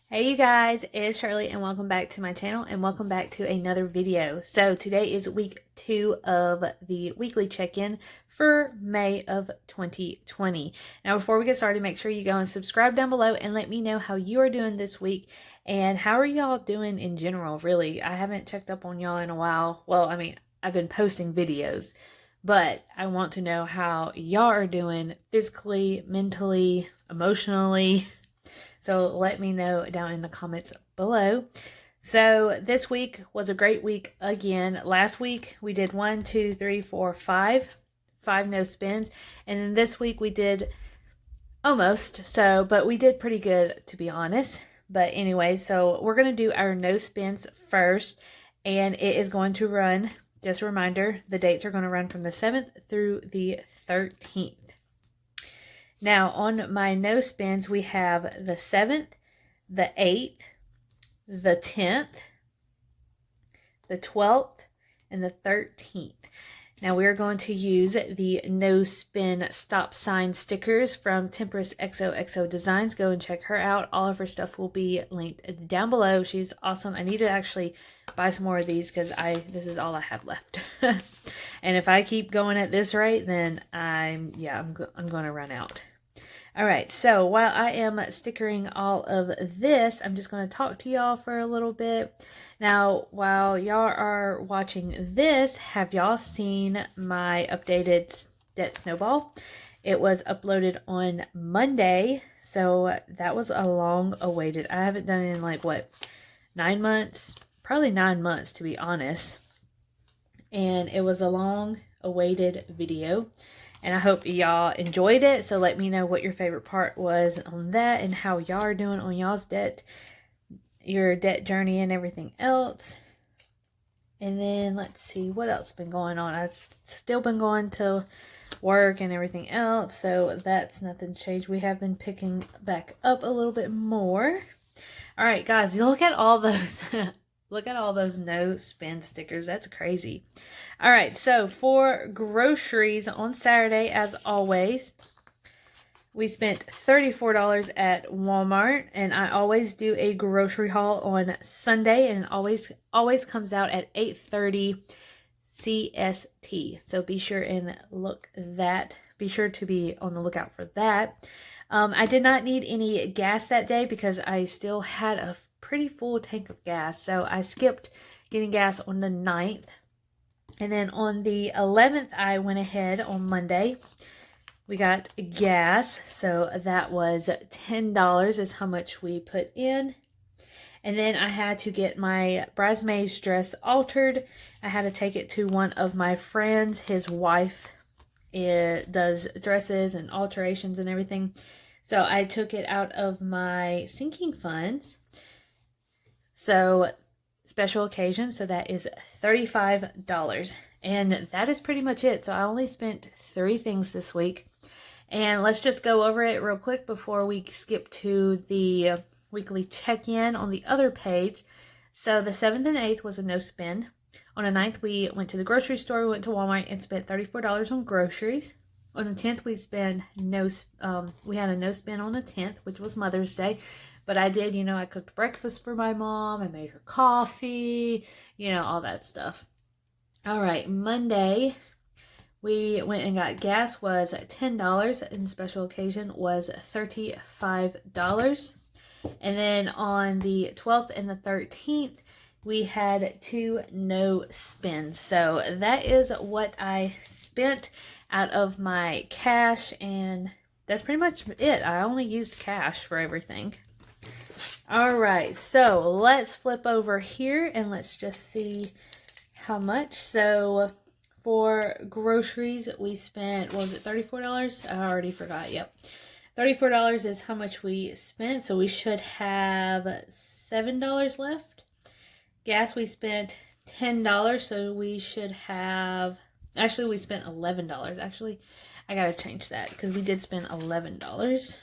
Hey you guys, it's Shirley and welcome back to my channel and welcome back to another video. So today is week 2 of the weekly check-in for May of 2020. Now before we get started, make sure you go and subscribe down below and let me know how you are doing this week and how are y'all doing in general, really. I haven't checked up on y'all in a while. Well, I've been posting videos, but I want to know how y'all are doing physically, mentally, emotionally. So let me know down in the comments below. So this week was a great week again. Last week we did 1, 2, 3, 4, 5 no spins. And then this week we did almost, but we did pretty good to be honest. But anyway, so we're going to do our no spins first. And it is going to run, just a reminder, the dates are going to run from the 7th through the 13th. Now, on my no spins, we have the 7th, the 8th, the 10th, the 12th, and the 13th. Now, we are going to use the no spin stop sign stickers from Temperance XOXO Designs. Go and check her out. All of her stuff will be linked down below. She's awesome. I need to actually buy some more of these because this is all I have left. And if I keep going at this rate, then I'm going to run out. All right, so while I am stickering all of this, I'm just going to talk to y'all for a little bit. Now, while y'all are watching this, have y'all seen my updated debt snowball? It was uploaded on Monday, so that was a long awaited. I haven't done it in like, what, 9 months? Probably 9 months, to be honest. And it was a long awaited video. And I hope y'all enjoyed it. So let me know what your favorite part was on that and how y'all are doing on y'all's debt, your debt journey and everything else. And then let's see what else been going on. I've still been going to work and everything else. So that's nothing's changed. We have been picking back up a little bit more. All right, guys, look at all those. Look at all those no spin stickers. That's crazy. All right, so for groceries on Saturday, as always, we spent $34 at Walmart, and I always do a grocery haul on Sunday, and it always comes out at 8:30 CST. So be sure and be sure to be on the lookout for that. I did not need any gas that day because I still had a pretty full tank of gas, so I skipped getting gas on the 9th. And then on the 11th, I went ahead on Monday. We got gas, so that was $10 is how much we put in. And then I had to get my bridesmaid's dress altered. I had to take it to one of my friends. His wife does dresses and alterations and everything. So I took it out of my sinking funds. So special occasion, so that is $35. And that is pretty much it. So I only spent 3 things this week. And let's just go over it real quick before we skip to the weekly check-in on the other page. So the 7th and 8th was a no spin. On the 9th, we went to the grocery store, we went to Walmart and spent $34 on groceries. On the 10th, we had a no spin on the 10th, which was Mother's Day. But I did, I cooked breakfast for my mom. I made her coffee, all that stuff. All right, Monday, we went and got gas was $10 and special occasion was $35. And then on the 12th and the 13th, we had 2 no spins. So that is what I spent out of my cash, and that's pretty much it. I only used cash for everything. All right, so let's flip over here and let's just see how much. So for groceries, we spent, was it $34? I already forgot. Yep. $34 is how much we spent. So we should have $7 left. Gas, we spent $10. So we should have, actually we spent $11. Actually, I got to change that because we did spend $11.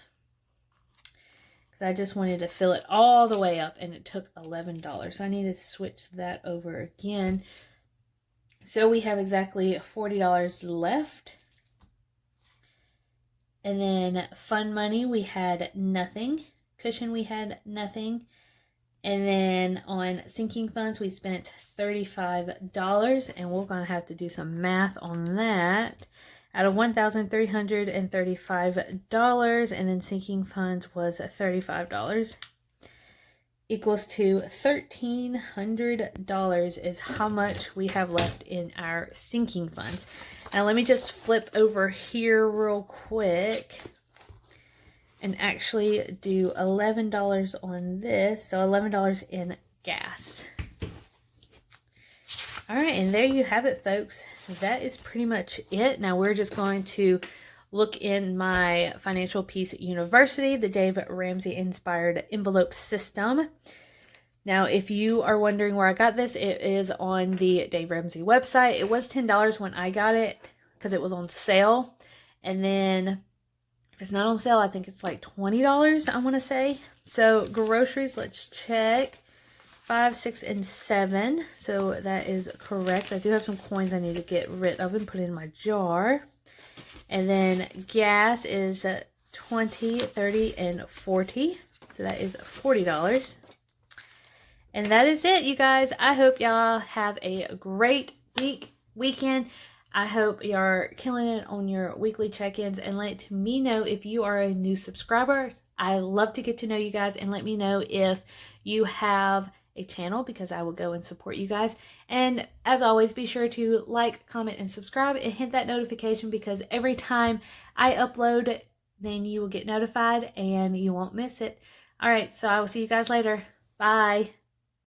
I just wanted to fill it all the way up and it took $11. So I need to switch that over again. So we have exactly $40 left. And then fun money, we had nothing cushion we had nothing. And then on sinking funds, we spent $35, and we're going to have to do some math on that. Out of $1,335, and then sinking funds was $35, equals to $1,300 is how much we have left in our sinking funds. Now let me just flip over here real quick and actually do $11 on this, so $11 in gas. All right, and there you have it, folks. That is pretty much it. Now we're just going to look in my Financial Peace University, the Dave Ramsey inspired envelope system. Now, if you are wondering where I got this, it is on the Dave Ramsey website. It was $10 when I got it because it was on sale. And then if it's not on sale, I think it's like $20, I want to say. So groceries, let's check. 5, 6, and 7. So that is correct. I do have some coins I need to get rid of and put in my jar. And then gas is 20, 30, and 40. So that is $40. And that is it, you guys. I hope y'all have a great weekend. I hope you're killing it on your weekly check-ins, and let me know if you are a new subscriber. I love to get to know you guys, and let me know if you have a channel, because I will go and support you guys. And as always, be sure to like, comment, and subscribe, and hit that notification, because every time I upload, then you will get notified and you won't miss it. All right, so I will see you guys later. Bye.